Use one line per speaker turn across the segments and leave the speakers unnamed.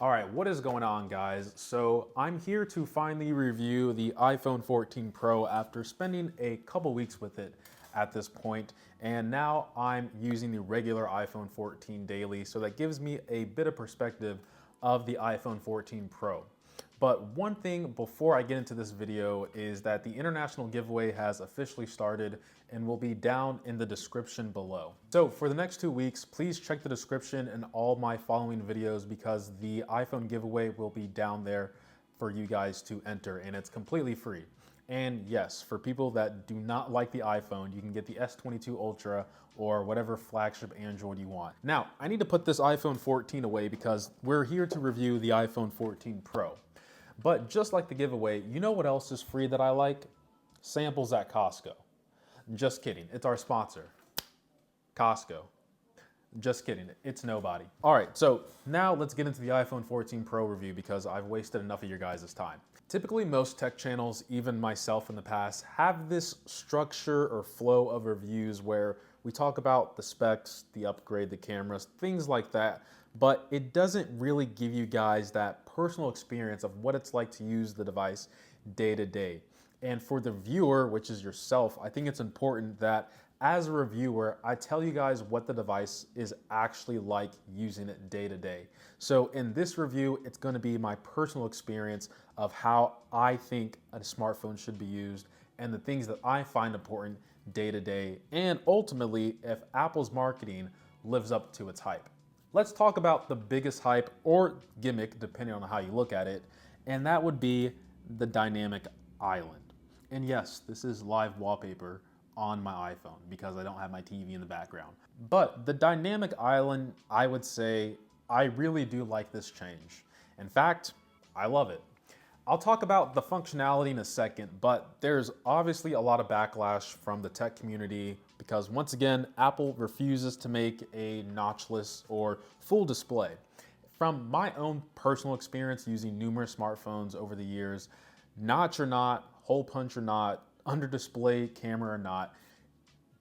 All right, what is going on, guys? So I'm here to finally review the iPhone 14 Pro after spending a couple weeks with it at this point, and now I'm using the regular iPhone 14 daily, so that gives me a bit of perspective of the iPhone 14 Pro. But one thing before I get into this video is that the international giveaway has officially started and will be down in the description below. So for the next 2 weeks, please check the description in all my following videos because the iPhone giveaway will be down there for you guys to enter, and it's completely free. And yes, for people that do not like the iPhone, you can get the S22 Ultra or whatever flagship Android you want. Now, I need to put this iPhone 14 away because we're here to review the iPhone 14 Pro. But just like the giveaway, you know what else is free that I like? Samples at Costco. Just kidding, it's our sponsor, Costco. Just kidding, it's nobody. All right, so now let's get into the iPhone 14 Pro review because I've wasted enough of your guys' time. Typically, most tech channels, even myself in the past, have this structure or flow of reviews where we talk about the specs, the upgrade, the cameras, things like that, but it doesn't really give you guys that personal experience of what it's like to use the device day to day. And for the viewer, which is yourself, I think it's important that as a reviewer, I tell you guys what the device is actually like using it day to day. So in this review, it's going to be my personal experience of how I think a smartphone should be used and the things that I find important day to day, and ultimately if Apple's marketing lives up to its hype. Let's talk about the biggest hype or gimmick, depending on how you look at it, and that would be the dynamic island. And yes, this is live wallpaper on my iPhone because I don't have my TV in the background. But the dynamic island, I would say, I really do like this change. In fact, I love it. I'll talk about the functionality in a second, but there's obviously a lot of backlash from the tech community because once again, Apple refuses to make a notchless or full display. From my own personal experience using numerous smartphones over the years, notch or not, hole punch or not, under display camera or not,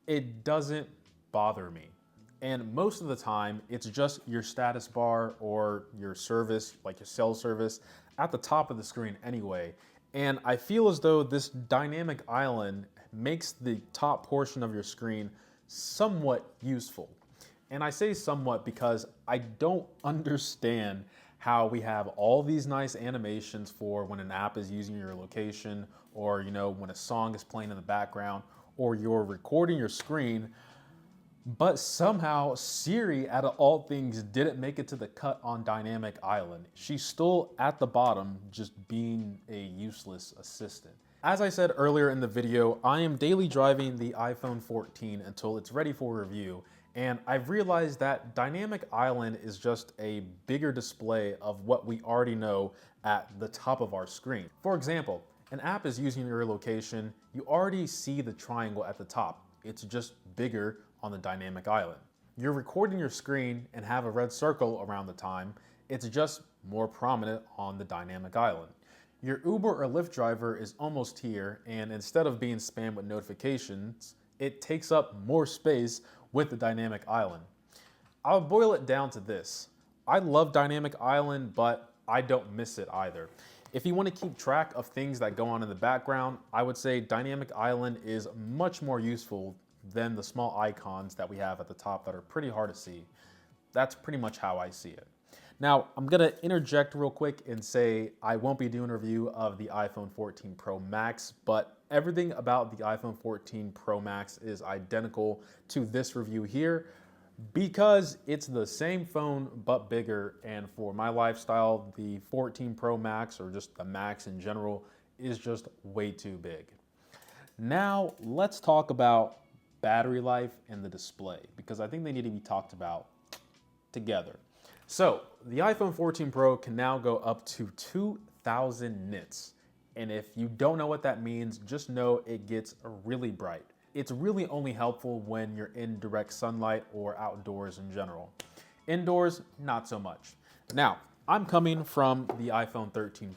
it doesn't bother me. And most of the time, it's just your status bar or your service, like your cell service, at the top of the screen anyway. And I feel as though this dynamic island makes the top portion of your screen somewhat useful. And I say somewhat because I don't understand how we have all these nice animations for when an app is using your location, or when a song is playing in the background, or you're recording your screen, but somehow Siri, out of all things, didn't make it to the cut on Dynamic Island. She's still at the bottom, just being a useless assistant. As I said earlier in the video, I am daily driving the iPhone 14 until it's ready for review, and I've realized that Dynamic Island is just a bigger display of what we already know at the top of our screen. For example, an app is using your location, you already see the triangle at the top. It's just bigger on the dynamic island. You're recording your screen and have a red circle around the time, it's just more prominent on the dynamic island. Your Uber or Lyft driver is almost here, and instead of being spammed with notifications, it takes up more space with the dynamic island. I'll boil it down to this. I love dynamic island, but I don't miss it either. If you want to keep track of things that go on in the background, I would say dynamic island is much more useful than the small icons that we have at the top that are pretty hard to see. That's pretty much how I see it. Now, I'm gonna interject real quick and say I won't be doing a review of the iPhone 14 Pro Max, but everything about the iPhone 14 Pro Max is identical to this review here because it's the same phone but bigger, and for my lifestyle, the 14 Pro Max, or just the Max in general, is just way too big. Now, let's talk about battery life and the display, because I think they need to be talked about together. So the iPhone 14 Pro can now go up to 2,000 nits. And if you don't know what that means, just know it gets really bright. It's really only helpful when you're in direct sunlight or outdoors in general. Indoors, not so much. Now, I'm coming from the iPhone 13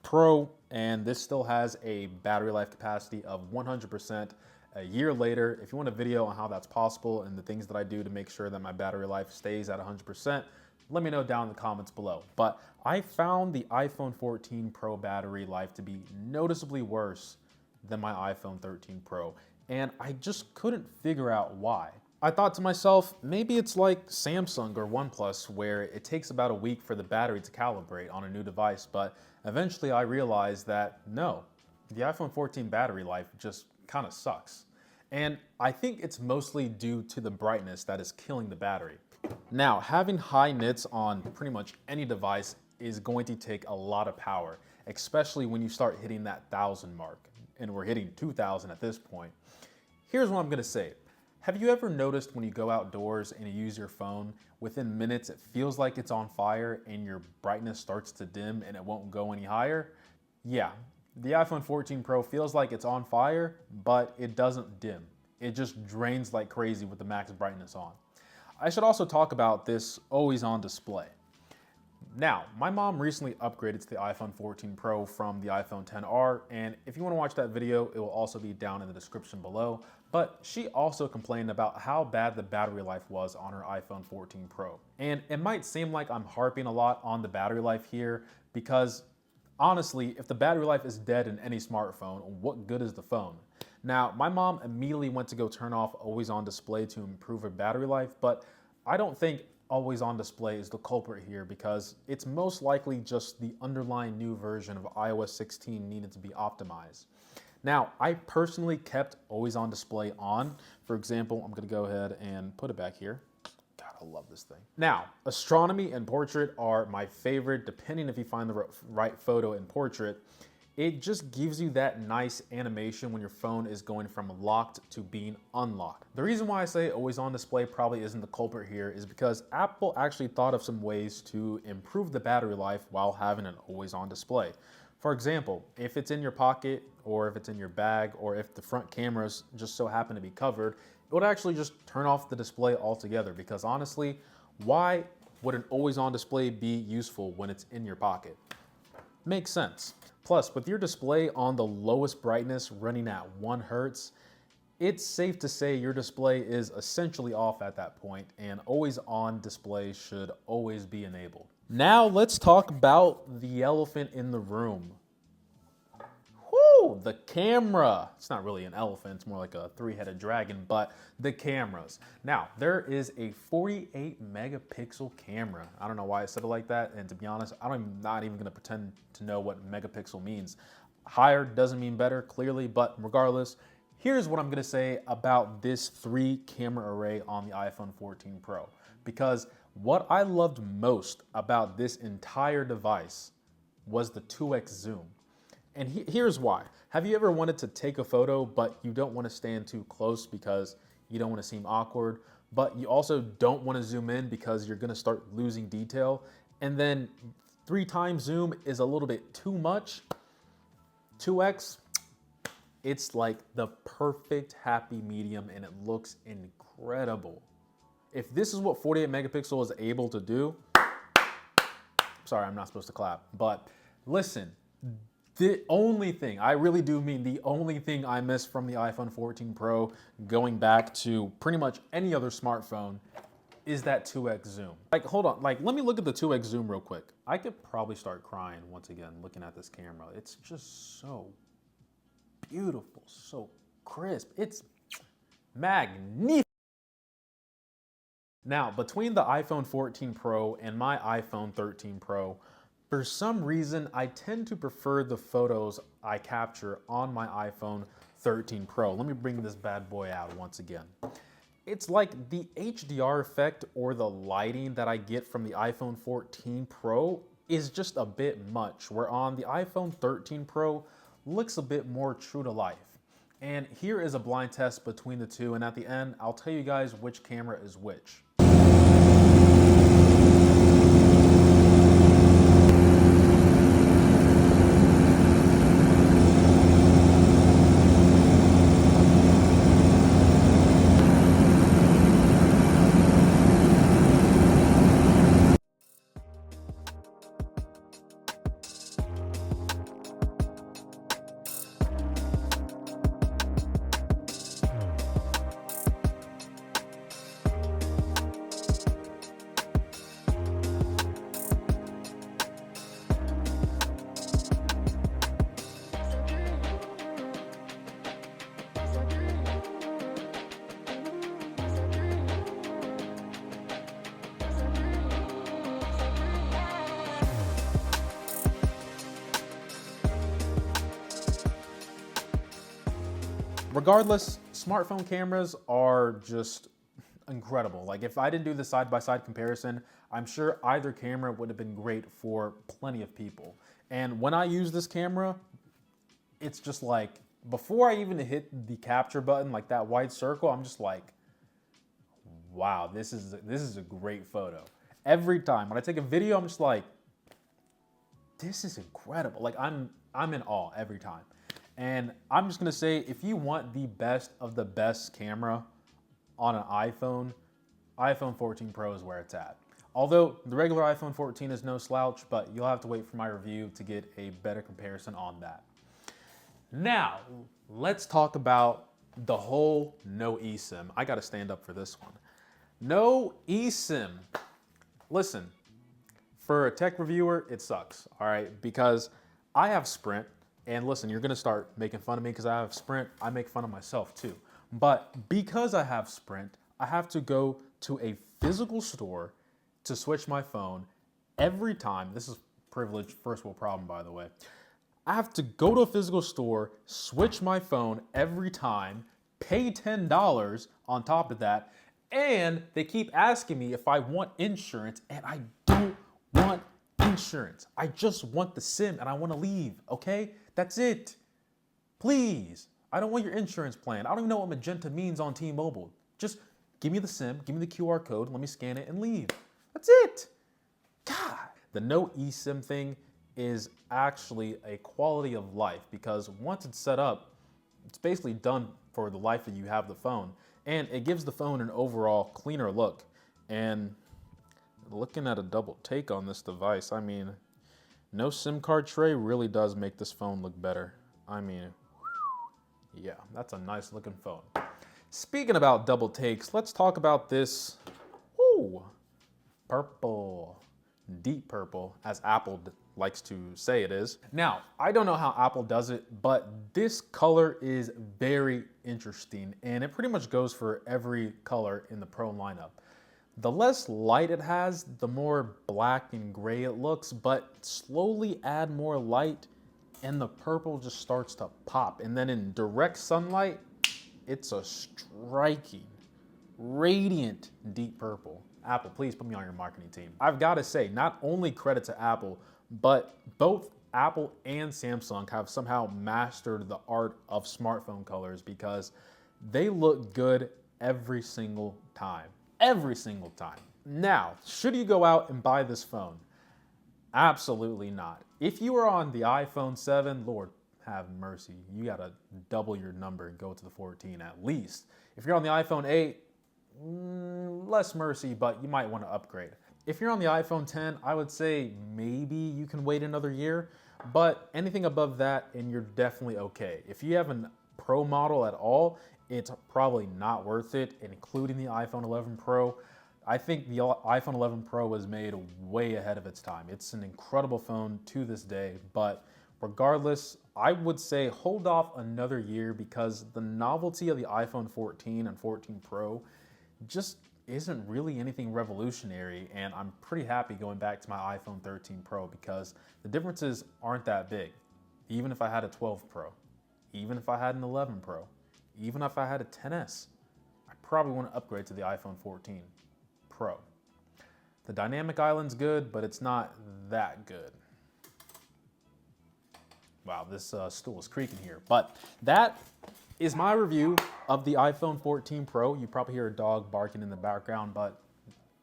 Pro, and this still has a battery life capacity of 100%. A year later, if you want a video on how that's possible and the things that I do to make sure that my battery life stays at 100%, Let me know down in the comments below. But I found the iPhone 14 Pro battery life to be noticeably worse than my iPhone 13 Pro, and I just couldn't figure out why. I thought to myself, maybe it's like Samsung or OnePlus, where it takes about a week for the battery to calibrate on a new device, but eventually I realized that no, the iPhone 14 battery life just kind of sucks. And I think it's mostly due to the brightness that is killing the battery. Now, having high nits on pretty much any device is going to take a lot of power, especially when you start hitting that 1,000 mark, and we're hitting 2,000 at this point. Here's what I'm gonna say. Have you ever noticed when you go outdoors and you use your phone, within minutes it feels like it's on fire and your brightness starts to dim and it won't go any higher? Yeah, the iPhone 14 Pro feels like it's on fire, but it doesn't dim. It just drains like crazy with the max brightness on. I should also talk about this always on display. Now, my mom recently upgraded to the iPhone 14 Pro from the iPhone XR, and if you want to watch that video, it will also be down in the description below. But she also complained about how bad the battery life was on her iPhone 14 Pro. And it might seem like I'm harping a lot on the battery life here, because honestly, if the battery life is dead in any smartphone, what good is the phone? Now, my mom immediately went to go turn off always on display to improve her battery life, but I don't think always on display is the culprit here, because it's most likely just the underlying new version of iOS 16 needed to be optimized. Now, I personally kept always on display on. For example, I'm gonna go ahead and put it back here. God, I love this thing. Now, astronomy and portrait are my favorite, depending if you find the right photo in portrait. It just gives you that nice animation when your phone is going from locked to being unlocked. The reason why I say always on display probably isn't the culprit here is because Apple actually thought of some ways to improve the battery life while having an always on display. For example, if it's in your pocket or if it's in your bag or if the front cameras just so happen to be covered, it would actually just turn off the display altogether, because honestly, why would an always on display be useful when it's in your pocket? Makes sense. Plus, with your display on the lowest brightness running at 1 Hz, it's safe to say your display is essentially off at that point, and always on display should always be enabled. Now let's talk about the elephant in the room. Whoo, the camera. It's not really an elephant, it's more like a 3-headed dragon, but the cameras. Now, there is a 48 megapixel camera. I don't know why I said it like that, and to be honest, I'm not even gonna pretend to know what megapixel means. Higher doesn't mean better, clearly, but regardless, here's what I'm gonna say about this 3-camera array on the iPhone 14 Pro. Because what I loved most about this entire device was the 2x zoom. And here's why. Have you ever wanted to take a photo, but you don't want to stand too close because you don't want to seem awkward, but you also don't want to zoom in because you're going to start losing detail, and then 3x zoom is a little bit too much? 2x, it's like the perfect happy medium, and it looks incredible. If this is what 48 megapixel is able to do, sorry, I'm not supposed to clap, but listen, the only thing, I really do mean the only thing I miss from the iPhone 14 Pro going back to pretty much any other smartphone is that 2x zoom. Like, hold on, like, let me look at the 2x zoom real quick. I could probably start crying once again looking at this camera. It's just so beautiful, so crisp. It's magnificent. Now, between the iPhone 14 Pro and my iPhone 13 Pro, for some reason, I tend to prefer the photos I capture on my iPhone 13 Pro. Let me bring this bad boy out once again. It's like the HDR effect or the lighting that I get from the iPhone 14 Pro is just a bit much, where on the iPhone 13 Pro looks a bit more true to life. And here is a blind test between the two, and at the end, I'll tell you guys which camera is which. Regardless, smartphone cameras are just incredible. Like if I didn't do the side-by-side comparison, I'm sure either camera would have been great for plenty of people. And when I use this camera, it's just like, before I even hit the capture button, like that white circle, I'm just like, wow, this is a great photo. Every time when I take a video, I'm just like, this is incredible. Like I'm in awe every time. And I'm just gonna say, if you want the best of the best camera on an iPhone, iPhone 14 Pro is where it's at. Although the regular iPhone 14 is no slouch, but you'll have to wait for my review to get a better comparison on that. Now, let's talk about the whole no eSIM. I gotta stand up for this one. No eSIM. Listen, for a tech reviewer, it sucks, all right? Because I have Sprint, and listen, you're gonna start making fun of me because I have Sprint. I make fun of myself too. But because I have Sprint, I have to go to a physical store to switch my phone every time. This is privileged first world problem, by the way. I have to go to a physical store, switch my phone every time, pay $10 on top of that, and they keep asking me if I want insurance, and I don't want insurance. I just want the SIM and I want to leave, okay? That's it. Please. I don't want your insurance plan. I don't even know what magenta means on T-Mobile. Just give me the SIM, give me the QR code, let me scan it and leave. That's it. God. The no eSIM thing is actually a quality of life because once it's set up, it's basically done for the life that you have the phone. And it gives the phone an overall cleaner look. And looking at a double take on this device, I mean, no SIM card tray really does make this phone look better. I mean, yeah, that's a nice looking phone. Speaking about double takes, let's talk about this. Ooh, purple, deep purple, as Apple likes to say it is. Now, I don't know how Apple does it, but this color is very interesting, and it pretty much goes for every color in the Pro lineup. The less light it has, the more black and gray it looks, but slowly add more light and the purple just starts to pop. And then in direct sunlight, it's a striking, radiant deep purple. Apple, please put me on your marketing team. I've got to say, not only credit to Apple, but both Apple and Samsung have somehow mastered the art of smartphone colors because they look good every single time. Every single time. Now, should you go out and buy this phone? Absolutely not. If you are on the iPhone 7, Lord have mercy, you gotta double your number and go to the 14 at least. If you're on the iPhone 8, less mercy, but you might want to upgrade. If you're on the iPhone 10, I would say maybe you can wait another year, but anything above that and you're definitely okay. If you have a Pro model at all, it's probably not worth it, including the iPhone 11 Pro. I think the iPhone 11 Pro was made way ahead of its time. It's an incredible phone to this day, but regardless, I would say hold off another year because the novelty of the iPhone 14 and 14 Pro just isn't really anything revolutionary, and I'm pretty happy going back to my iPhone 13 Pro because the differences aren't that big. Even if I had a 12 Pro, even if I had an 11 Pro, even if I had a 10s, I probably want to upgrade to the iPhone 14 Pro. The dynamic island's good, but it's not that good. Wow, this stool is creaking here. But that is my review of the iPhone 14 Pro. You probably hear a dog barking in the background, but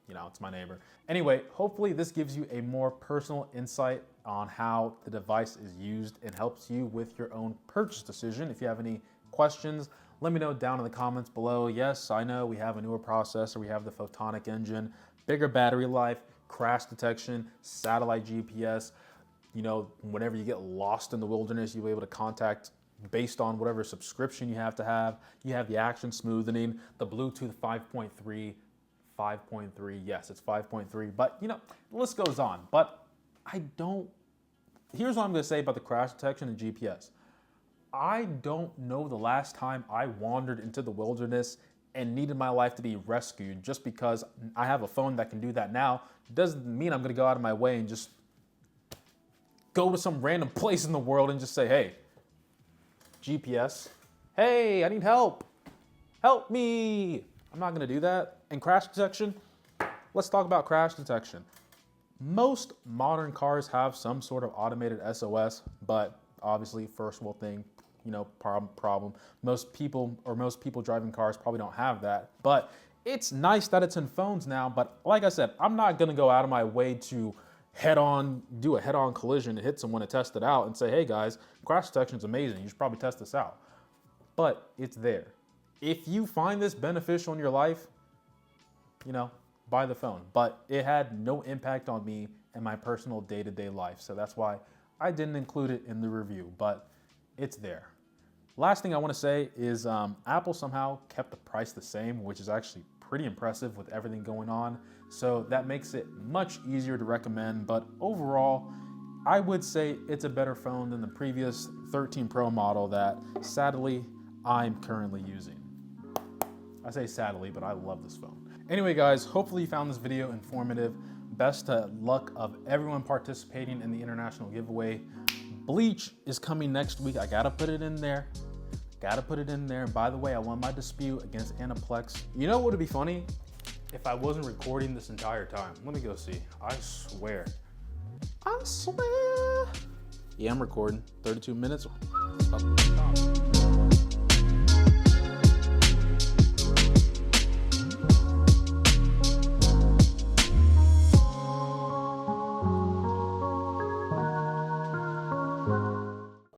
you know, it's my neighbor. Anyway, hopefully this gives you a more personal insight on how the device is used and helps you with your own purchase decision. If you have any questions, let me know down in the comments below. Yes, I know we have a newer processor. We have the photonic engine, bigger battery life, crash detection, satellite GPS. You know, whenever you get lost in the wilderness, you'll be able to contact based on whatever subscription you have to have. You have the action smoothing, the Bluetooth 5.3, yes, it's 5.3, but you know, the list goes on. But here's what I'm gonna say about the crash detection and GPS. I don't know the last time I wandered into the wilderness and needed my life to be rescued. Just because I have a phone that can do that now doesn't mean I'm gonna go out of my way and just go to some random place in the world and just say, hey, GPS, hey, I need help. Help me. I'm not gonna do that. And crash detection, let's talk about crash detection. Most modern cars have some sort of automated SOS, but obviously first world thing, problem. Most people driving cars probably don't have that, but it's nice that it's in phones now. But like I said, I'm not gonna go out of my way to do a head-on collision and hit someone to test it out and say, hey guys, crash detection is amazing. You should probably test this out. But it's there. If you find this beneficial in your life, buy the phone. But it had no impact on me and my personal day-to-day life. So that's why I didn't include it in the review, but it's there. Last thing I want to say is Apple somehow kept the price the same, which is actually pretty impressive with everything going on. So that makes it much easier to recommend. But overall, I would say it's a better phone than the previous 13 Pro model that sadly I'm currently using. I say sadly, but I love this phone. Anyway, guys, hopefully you found this video informative. Best luck of everyone participating in the international giveaway. Bleach is coming next week. I gotta put it in there. And by the way, I won my dispute against Aniplex. You know what would be funny? If I wasn't recording this entire time. Let me go see. I swear. Yeah, I'm recording. 32 minutes. Stop.